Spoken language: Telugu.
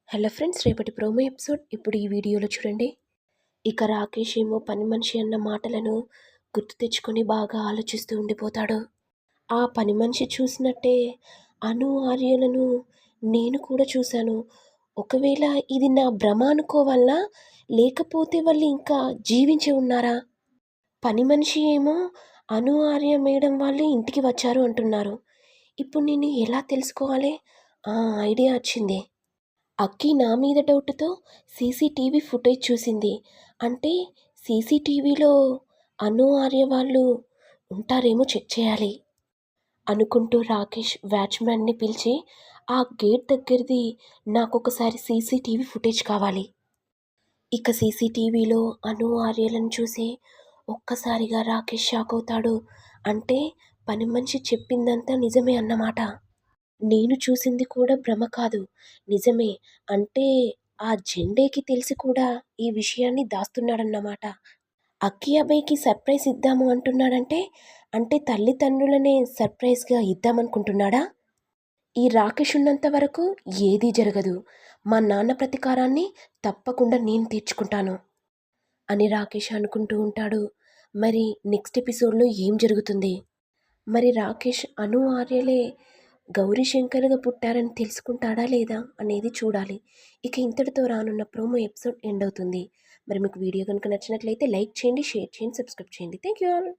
హలో ఫ్రెండ్స్, రేపటి ప్రోమో ఎపిసోడ్ ఇప్పుడు ఈ వీడియోలో చూడండి. ఇక రాకేష్ ఏమో పని మనిషి అన్న మాటలను గుర్తు తెచ్చుకొని బాగా ఆలోచిస్తూ ఉండిపోతాడు. ఆ పని మనిషి చూసినట్టే అను ఆర్యలను నేను కూడా చూశాను. ఒకవేళ ఇది నా భ్రమ అనుకోవాలా, లేకపోతే వాళ్ళు ఇంకా జీవించి ఉన్నారా? పని మనిషి ఏమో అను ఆర్య మేడం వాళ్ళు ఇంటికి వచ్చారు అంటున్నారు. ఇప్పుడు నేను ఎలా తెలుసుకోవాలి? ఐడియా వచ్చింది. అక్కి నా మీద డౌట్‌తో సీసీటీవీ ఫుటేజ్ చూసింది. అంటే సీసీటీవీలో అను, ఆర్య వాళ్ళు ఉంటారేమో చెక్ చేయాలి అనుకుంటూ రాకేష్ వాచ్‌మ్యాన్‌ని పిలిచి, ఆ గేట్ దగ్గరది నాకొకసారి సీసీటీవీ ఫుటేజ్ కావాలి. ఇక సీసీటీవీలో అను, ఆర్యలను చూసి ఒక్కసారిగా రాకేష్ షాక్ అవుతాడు. అంటే పని మనిషి చెప్పిందంతా నిజమే అన్నమాట. నేను చూసింది కూడా భ్రమ కాదు, నిజమే. అంటే ఆ జెండేకి తెలిసి కూడా ఈ విషయాన్ని దాస్తున్నాడన్నమాట. అక్కి అభయ్‌కి సర్ప్రైజ్ ఇద్దాము అంటున్నాడంటే, అంటే తల్లిదండ్రులనే సర్ప్రైజ్‌గా ఇద్దామనుకుంటున్నాడా? ఈ రాకేష్ ఉన్నంత వరకు ఏదీ జరగదు. మా నాన్న ప్రతీకారాన్ని తప్పకుండా నేను తీర్చుకుంటాను అని రాకేష్ అనుకుంటూ ఉంటాడు. మరి నెక్స్ట్ ఎపిసోడ్‌లో ఏం జరుగుతుంది? మరి రాకేష్ అను, ఆర్యలే గౌరీశంకర్‌గా పుట్టారని తెలుసుకుంటాడా లేదా అనేది చూడాలి. ఇక ఇంతటితో రానున్న ప్రోమో ఎపిసోడ్ ఎండ్ అవుతుంది. మరి మీకు వీడియో కనుక నచ్చినట్లయితే లైక్ చేయండి, షేర్ చేయండి, సబ్స్క్రైబ్ చేయండి. Thank you all.